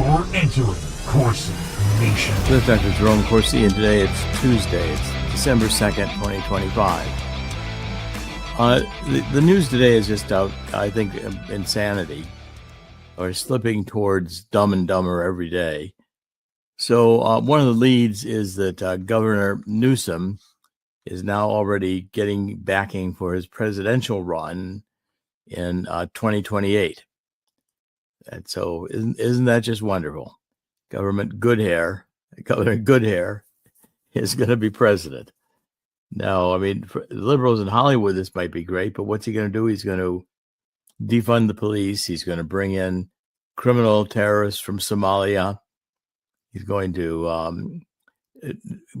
You're entering Corsi Nation. This is Dr. Jerome Corsi, and today it's Tuesday. It's December 2nd, 2025. The news today is just, I think, insanity, or slipping towards Dumb and Dumber every day. So one of the leads is that Governor Newsom is now already getting backing for his presidential run in 2028. And so isn't that just wonderful? Governor Goodhair is going to be president. Now, I mean, for liberals in Hollywood, this might be great, but what's he going to do? He's going to defund the police. He's going to bring in criminal terrorists from Somalia. He's going to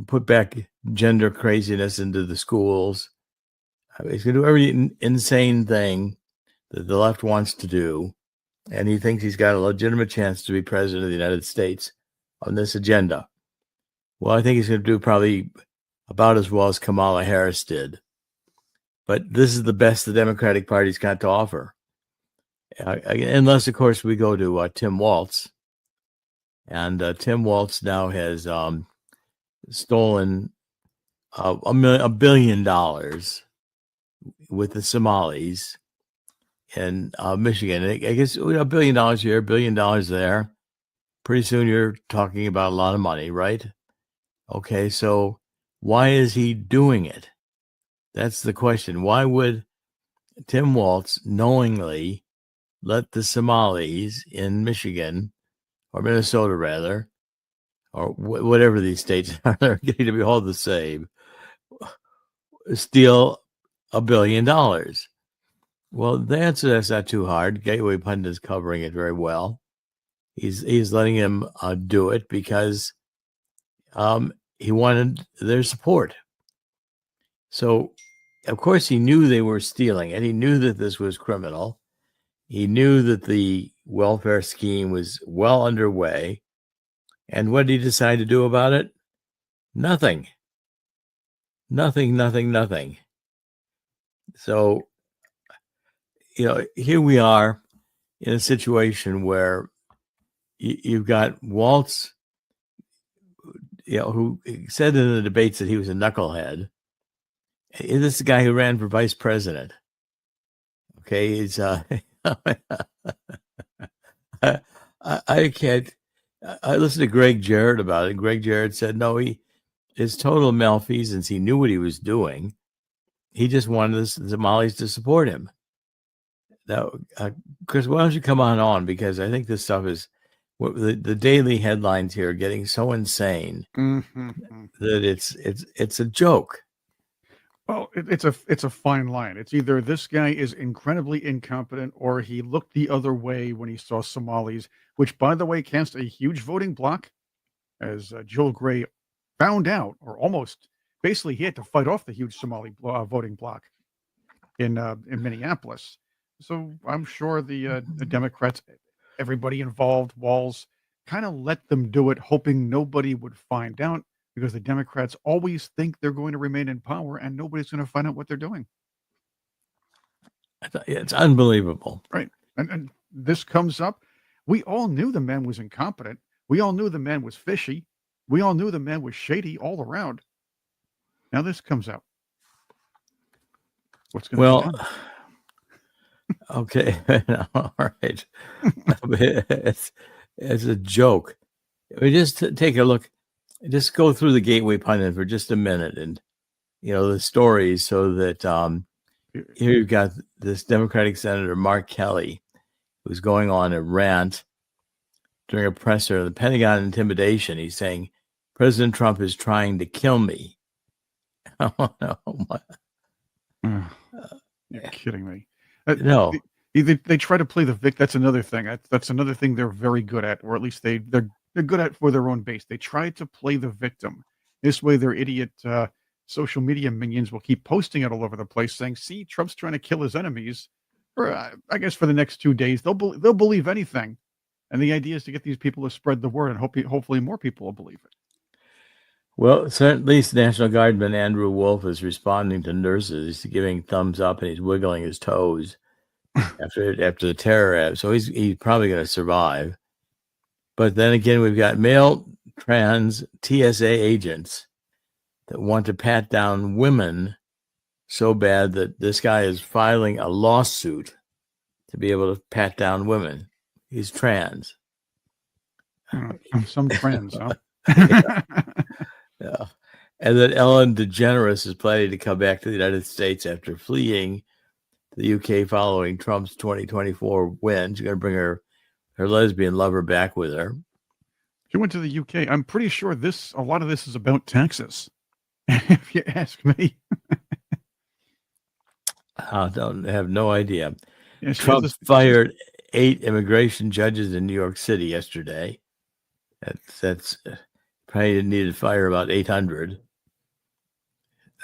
put back gender craziness into the schools. He's going to do every insane thing that the left wants to do. And he thinks he's got a legitimate chance to be president of the United States on this agenda. Well, I think he's going to do probably about as well as Kamala Harris did. But this is the best the Democratic Party's got to offer. Unless, of course, we go to Tim Walz. And Tim Walz now has stolen $1 billion with the Somalis in Michigan. I guess $1 billion here, $1 billion there. Pretty soon you're talking about a lot of money, right? Okay, so why is he doing it? That's the question. Why would Tim Walz knowingly let the Somalis in Michigan, or Minnesota rather, or whatever these states are, they're getting to be all the same, steal $1 billion? Well, the answer to that's not too hard. Gateway Pundit is covering it very well. He's letting him do it because he wanted their support. So, of course, he knew they were stealing it. He knew that this was criminal. He knew that the welfare scheme was well underway. And what did he decide to do about it? Nothing. Nothing. So, here we are in a situation where you've got Walz, who said in the debates that he was a knucklehead. This is the guy who ran for vice president. Okay, he's I can't. I listened to Greg Jarrett about it. Greg Jarrett said no, his total malfeasance. He knew what he was doing. He just wanted the Somalis to support him. Now, Chris, why don't you come on? Because I think this stuff is the daily headlines here are getting so insane that it's a joke. Well, it's a fine line. It's either this guy is incredibly incompetent, or he looked the other way when he saw Somalis, which, by the way, cast a huge voting block, as Joel Gray found out, or almost. Basically, he had to fight off the huge Somali voting block in Minneapolis. So I'm sure the Democrats, everybody involved, Walz, kind of let them do it, hoping nobody would find out, because the Democrats always think they're going to remain in power and nobody's going to find out what they're doing. It's unbelievable. Right. And this comes up. We all knew the man was incompetent. We all knew the man was fishy. We all knew the man was shady all around. Now this comes out. What's going to be done? Okay, all right. It's a joke. We just take a look. Just go through the Gateway Pundit for just a minute, and the stories, so that here you've got this Democratic Senator Mark Kelly, who's going on a rant during a presser, the Pentagon intimidation. He's saying President Trump is trying to kill me. Oh no! You're kidding me. No, they try to play the victim. That's another thing. That's another thing they're very good at, or at least they're good at for their own base. They try to play the victim. This way, their idiot social media minions will keep posting it all over the place, saying, "See, Trump's trying to kill his enemies." Or I guess for the next 2 days, they'll believe anything. And the idea is to get these people to spread the word, and hopefully more people will believe it. Well, at least National Guardman Andrew Wolf is responding to nurses, giving thumbs up, and he's wiggling his toes after the terror app. So he's probably going to survive. But then again, we've got male trans TSA agents that want to pat down women so bad that this guy is filing a lawsuit to be able to pat down women. He's trans. Some trends, huh? Yeah. And then Ellen DeGeneres is planning to come back to the United States after fleeing the UK following Trump's 2024 win. She's going to bring her lesbian lover back with her. She went to the UK. I'm pretty sure a lot of this is about taxes, if you ask me. I don't have no idea. Yeah, Trump fired 8 immigration judges in New York City yesterday. That's probably needed to fire about 800.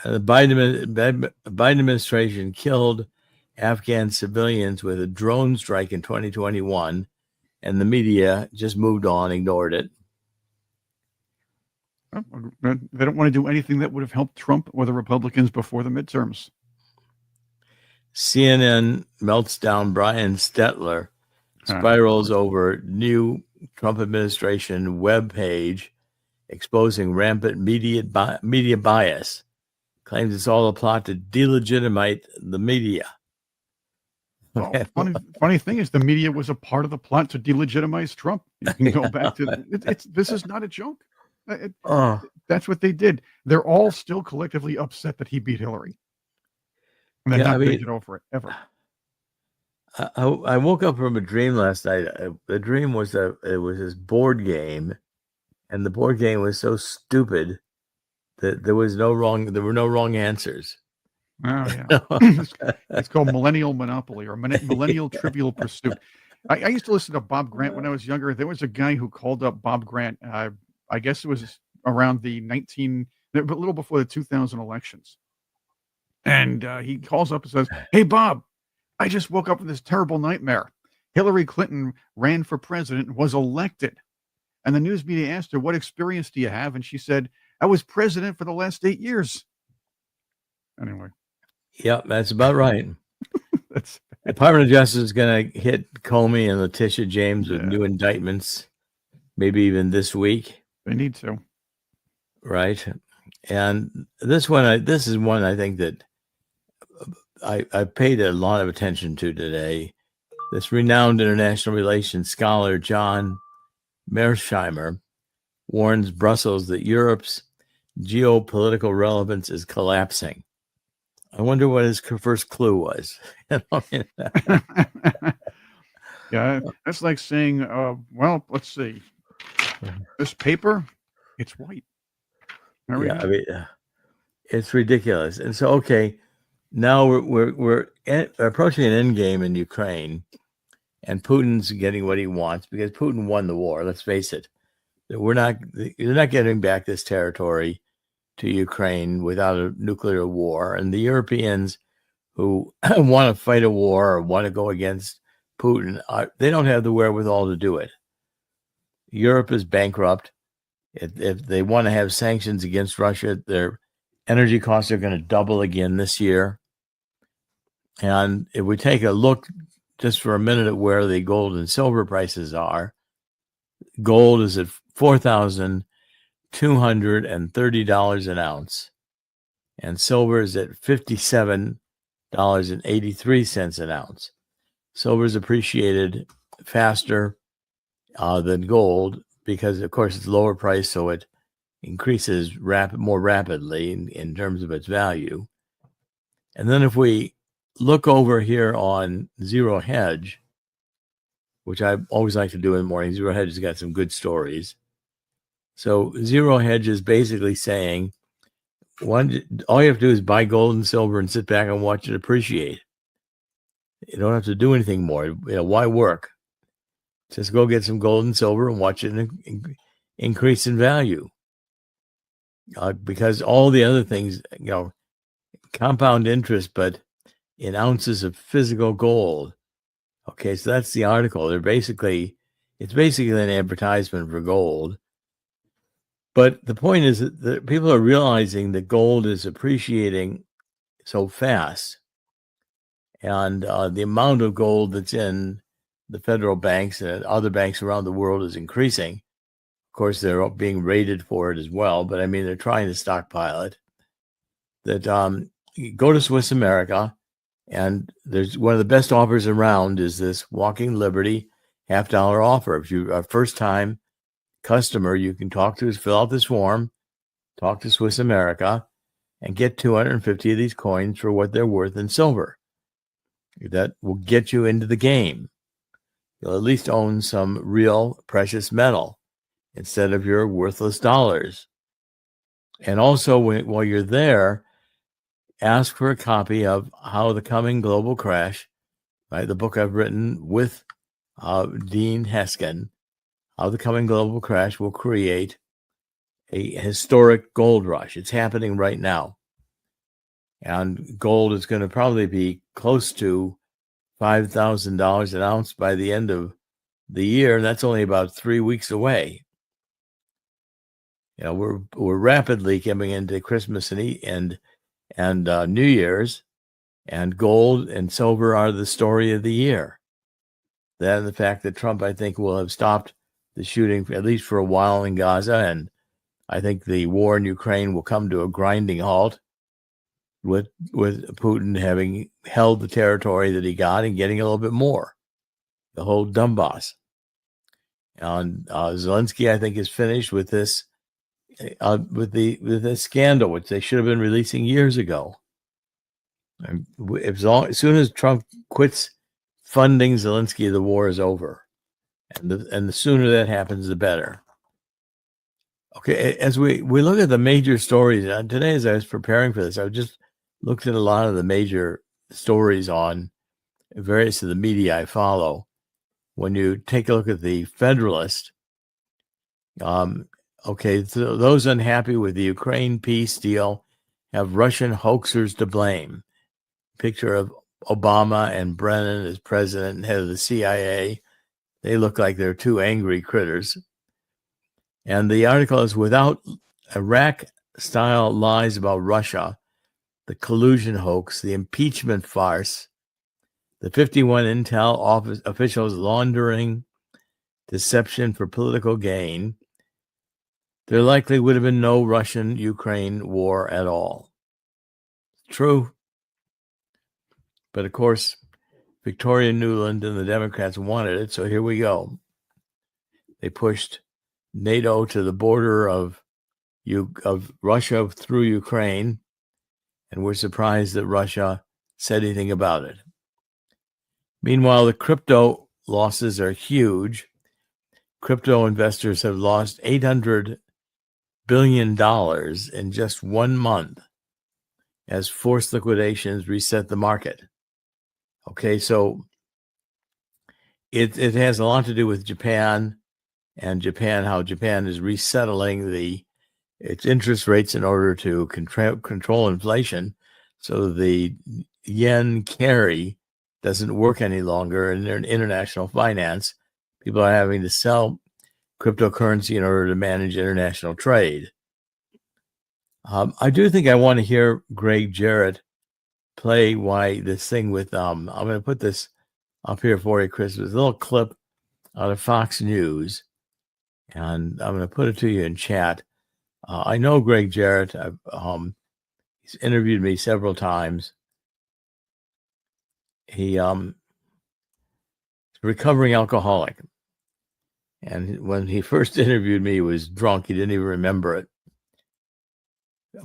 The Biden administration killed Afghan civilians with a drone strike in 2021, and the media just moved on, ignored it. They don't want to do anything that would have helped Trump or the Republicans before the midterms. CNN melts down Brian Stetler, spirals over new Trump administration webpage exposing rampant media bias, claims it's all a plot to delegitimize the media. Well, funny thing is, the media was a part of the plot to delegitimize Trump. You can go back to this is not a joke. That's what they did. They're all still collectively upset that he beat Hillary. And they're not going to get over it ever. I woke up from a dream last night. The dream was it was this board game, and the board game was so stupid that there were no wrong answers. Oh yeah, it's called Millennial Monopoly or Millennial Trivial Pursuit. I used to listen to Bob Grant when I was younger. There was a guy who called up Bob Grant. I guess it was around a little before the 2000 elections, and he calls up and says, "Hey Bob, I just woke up from this terrible nightmare. Hillary Clinton ran for president and was elected." And the news media asked her, "What experience do you have?" And she said, "I was president for the last 8 years." Anyway. Yep, that's about right. The Department of Justice is going to hit Comey and Letitia James with new indictments, maybe even this week. They need to. Right. And this is one I think that I paid a lot of attention to today. This renowned international relations scholar, John Mearsheimer, warns Brussels that Europe's geopolitical relevance is collapsing. I wonder what his first clue was. Yeah, that's like saying, well, let's see. This paper, it's white. Yeah, I mean, it's ridiculous. And so, okay, now we're approaching an end game in Ukraine, and Putin's getting what he wants because Putin won the war. Let's face it. You're not getting back this territory to Ukraine without a nuclear war. And the Europeans who want to fight a war or want to go against Putin, they don't have the wherewithal to do it. Europe is bankrupt. If they want to have sanctions against Russia, their energy costs are going to double again this year. And if we take a look just for a minute at where the gold and silver prices are, gold is at $4,230 an ounce, and silver is at $57.83 an ounce. Silver is appreciated faster than gold because, of course, it's lower price, so it increases more rapidly in terms of its value. And then if we look over here on Zero Hedge, which I always like to do in the morning, Zero Hedge has got some good stories. So Zero Hedge is basically saying, all you have to do is buy gold and silver and sit back and watch it appreciate. You don't have to do anything more. Why work? Just go get some gold and silver and watch it increase in value. Because all the other things, compound interest, but in ounces of physical gold. Okay, so that's the article. It's basically an advertisement for gold. But the point is that people are realizing that gold is appreciating so fast. And the amount of gold that's in the federal banks and other banks around the world is increasing. Of course, they're being raided for it as well, but I mean, they're trying to stockpile it. That you go to Swiss America, and there's one of the best offers around is this Walking Liberty $50 offer. If you're a first-time customer, you can fill out this form, talk to Swiss America, and get 250 of these coins for what they're worth in silver. That will get you into the game. You'll at least own some real precious metal instead of your worthless dollars. And also, while you're there, ask for a copy of How the Coming Global Crash, right? The book I've written with Dean Heskin. How the Coming Global Crash will create a historic gold rush. It's happening right now. And gold is going to probably be close to $5,000 an ounce by the end of the year. And that's only about 3 weeks away. You know, we're rapidly coming into Christmas and New Year's, and gold and silver are the story of the year. That and the fact that Trump, I think, will have stopped the shooting, at least for a while, in Gaza, and I think the war in Ukraine will come to a grinding halt with Putin having held the territory that he got and getting a little bit more, the whole Donbass. And Zelensky, I think, is finished with this. With the scandal, which they should have been releasing years ago. And as soon as Trump quits funding Zelensky, the war is over, and the sooner that happens, the better. Okay, as we look at the major stories today, as I was preparing for this, I just looked at a lot of the major stories on various of the media I follow. When you take a look at the Federalist, okay, so those unhappy with the Ukraine peace deal have Russian hoaxers to blame. Picture of Obama and Brennan as president and head of the CIA. They look like they're two angry critters. And the article is, without Iraq-style lies about Russia, the collusion hoax, the impeachment farce, the 51 intel office officials laundering deception for political gain, there likely would have been no Russian-Ukraine war at all. True. But of course, Victoria Nuland and the Democrats wanted it, so here we go. They pushed NATO to the border of Russia through Ukraine, and we're surprised that Russia said anything about it. Meanwhile, the crypto losses are huge. Crypto investors have lost $800 billion in just 1 month as forced liquidations reset the market. Okay, so it has a lot to do with Japan, and how Japan is resettling its interest rates in order to control inflation, so the yen carry doesn't work any longer in their international finance. People are having to sell cryptocurrency in order to manage international trade. I do think I want to hear Greg Jarrett play why this thing with, I'm going to put this up here for you, Chris. There's a little clip out of Fox News, and I'm going to put it to you in chat. I know Greg Jarrett. He's interviewed me several times. He's a recovering alcoholic. And when he first interviewed me, he was drunk. He didn't even remember it.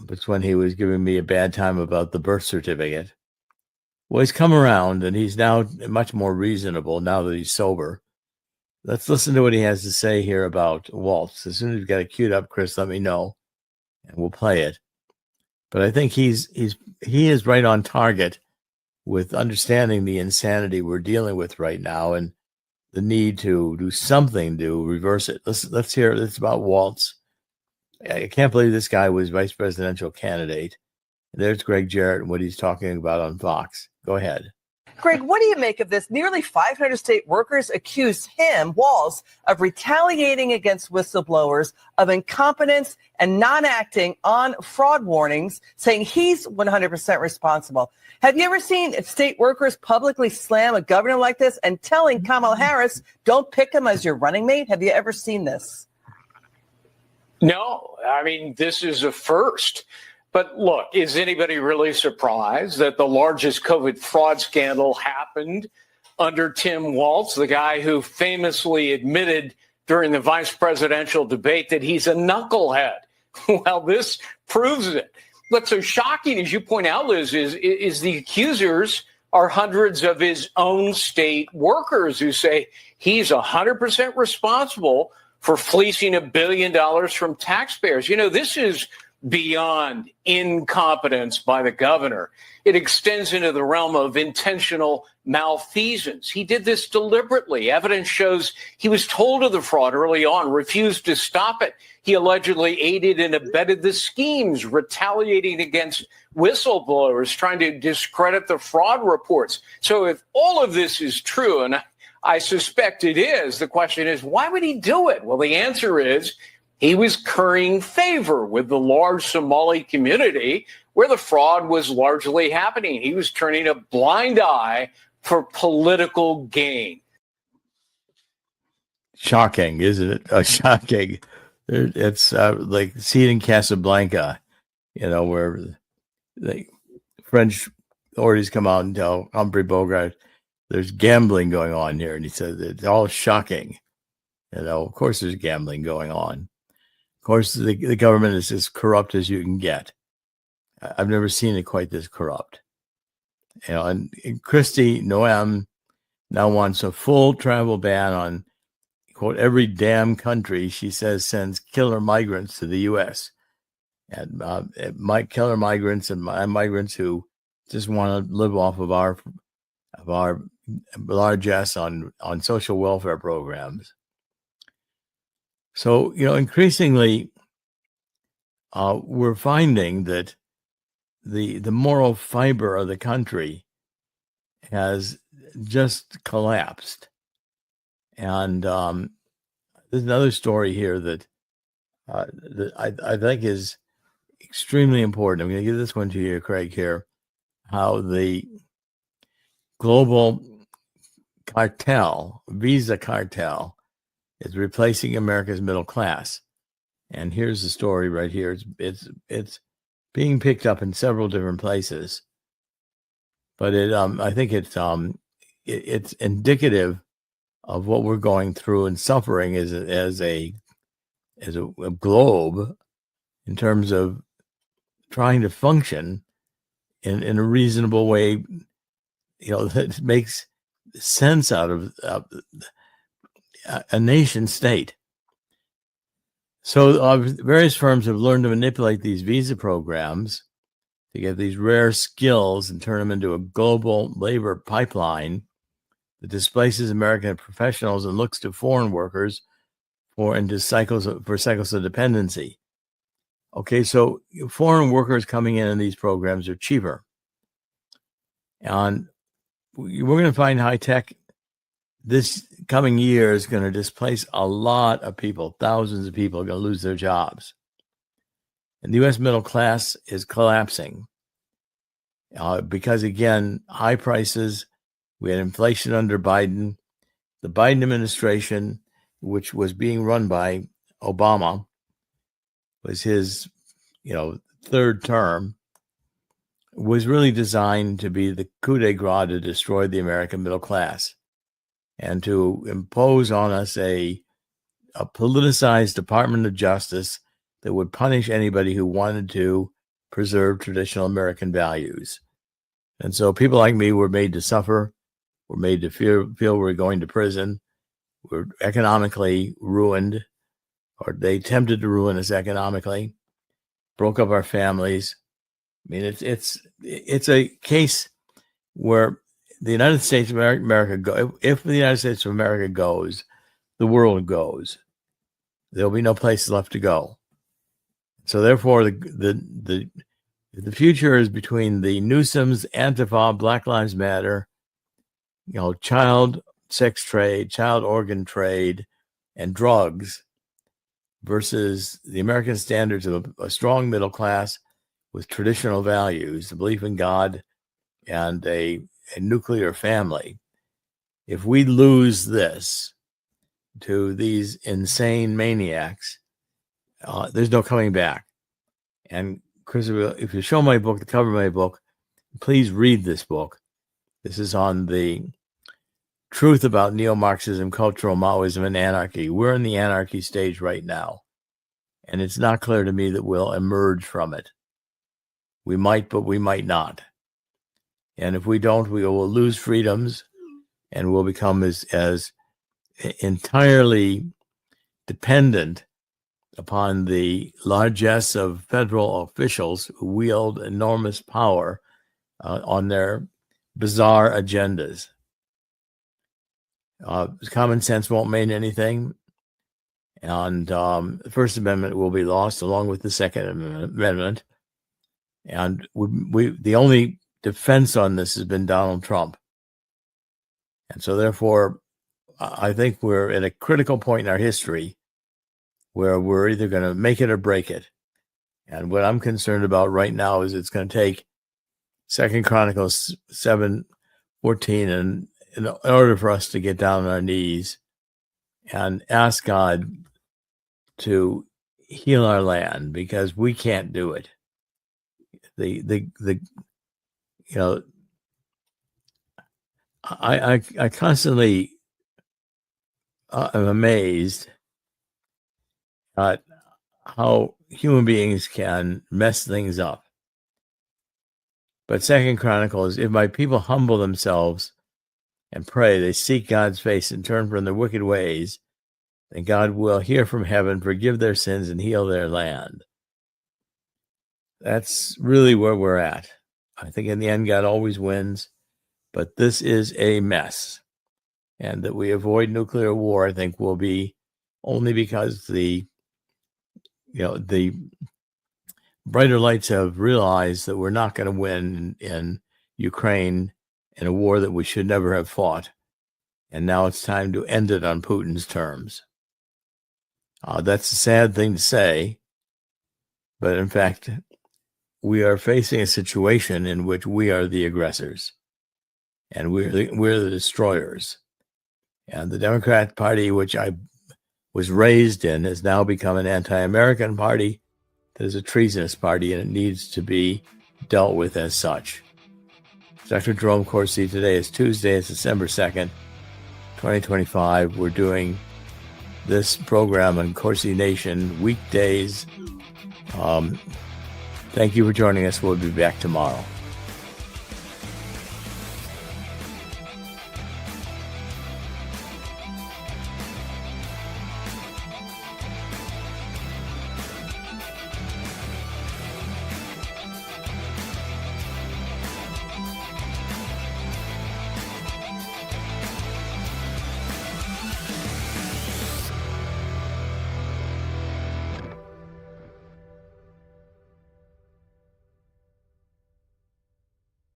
It's when he was giving me a bad time about the birth certificate. Well, he's come around, and he's now much more reasonable now that he's sober. Let's listen to what he has to say here about Walz. As soon as you've got it queued up, Chris, let me know, and we'll play it. But I think he is right on target with understanding the insanity we're dealing with right now and the need to do something to reverse it. Let's hear it. It's about Walz. I can't believe this guy was vice presidential candidate. There's Greg Jarrett and what he's talking about on Fox. Go ahead. Greg, what do you make of this? Nearly 500 state workers accused him, Walz, of retaliating against whistleblowers, of incompetence and not acting on fraud warnings, saying he's 100% responsible. Have you ever seen state workers publicly slam a governor like this and telling Kamala Harris, don't pick him as your running mate? Have you ever seen this? No, I mean, this is a first. But look, is anybody really surprised that the largest COVID fraud scandal happened under Tim Walz, the guy who famously admitted during the vice presidential debate that he's a knucklehead? Well, this proves it. What's so shocking, as you point out, Liz, is the accusers are hundreds of his own state workers who say he's 100% responsible for fleecing $1 billion from taxpayers. You know, this is beyond incompetence by the governor. It extends into the realm of intentional malfeasance. He did this deliberately. Evidence shows he was told of the fraud early on, refused to stop it. He allegedly aided and abetted the schemes, retaliating against whistleblowers, trying to discredit the fraud reports. So if all of this is true, and I suspect it is, the question is, why would he do it? Well, the answer is he was currying favor with the large Somali community where the fraud was largely happening. He was turning a blind eye for political gain. Shocking, isn't it? Shocking. It's like see it in Casablanca, you know, where the French authorities come out and tell Humphrey Bogart there's gambling going on here. And he said it's all shocking. You know, of course there's gambling going on. Of course, the government is as corrupt as you can get. I've never seen it quite this corrupt. You know, and Kristi Noem now wants a full travel ban on, quote, every damn country she says sends killer migrants to the U.S. And killer migrants and migrants who just want to live off of our largesse on social welfare programs. So, you know, increasingly, we're finding that the moral fiber of the country has just collapsed. And there's another story here that I think is extremely important. I'm going to give this one to you, Craig, here, how the global cartel, visa cartel, is replacing America's middle class. And here's the story right here. It's being picked up in several different places, but I think it's indicative of what we're going through and suffering as a globe in terms of trying to function in a reasonable way, you know, that makes sense out of a nation state. So various firms have learned to manipulate these visa programs to get these rare skills and turn them into a global labor pipeline that displaces American professionals and looks to foreign workers for cycles of dependency. Okay, so foreign workers coming in these programs are cheaper. And we're going to find high tech this coming year is going to displace a lot of people. Thousands of people are going to lose their jobs. And the U.S. middle class is collapsing because, again, high prices. We had inflation under Biden. The Biden administration, which was being run by Obama, was his, third term, was really designed to be the coup de grace to destroy the American middle class and to impose on us a politicized Department of Justice that would punish anybody who wanted to preserve traditional American values. And so people like me were made to suffer, were made to feel we're going to prison, we're economically ruined, or they attempted to ruin us economically, broke up our families. I mean, it's a case where the United States of America if the United States of America goes, the world goes. There'll be no place left to go. So therefore, the future is between the Newsoms, Antifa, Black Lives Matter, child sex trade, child organ trade, and drugs versus the American standards of a strong middle class with traditional values, the belief in God and a nuclear family. If we lose this to these insane maniacs, there's no coming back. And Chris, if you show my book, the cover of my book, please read this book. This is on the truth about neo-Marxism, cultural Maoism, and anarchy. We're in the anarchy stage right now, and it's not clear to me that we'll emerge from it. We might, but we might not. And if we don't, we will lose freedoms, and we'll become as entirely dependent upon the largesse of federal officials who wield enormous power on their bizarre agendas. Common sense won't mean anything, and the First Amendment will be lost along with the Second Amendment. And the only defense on this has been Donald Trump. And so therefore, I think we're at a critical point in our history where we're either going to make it or break it. And what I'm concerned about right now is it's going to take 2 Chronicles 7:14 and in order for us to get down on our knees and ask God to heal our land, because we can't do it. I constantly am amazed at how human beings can mess things up. But 2 Chronicles, if my people humble themselves and pray, they seek God's face and turn from their wicked ways, then God will hear from heaven, forgive their sins, and heal their land. That's really where we're at. I think in the end, God always wins, but this is a mess. And that we avoid nuclear war, I think, will be only because the brighter lights have realized that we're not going to win in Ukraine in a war that we should never have fought. And now it's time to end it on Putin's terms. That's a sad thing to say, but in fact, we are facing a situation in which we are the aggressors and we're the destroyers. And the Democrat Party, which I was raised in, has now become an anti-American party that is a treasonous party, and it needs to be dealt with as such. Dr. Jerome Corsi. Today is Tuesday, it's December 2nd, 2025. We're doing this program on Corsi Nation weekdays. Thank you for joining us. We'll be back tomorrow.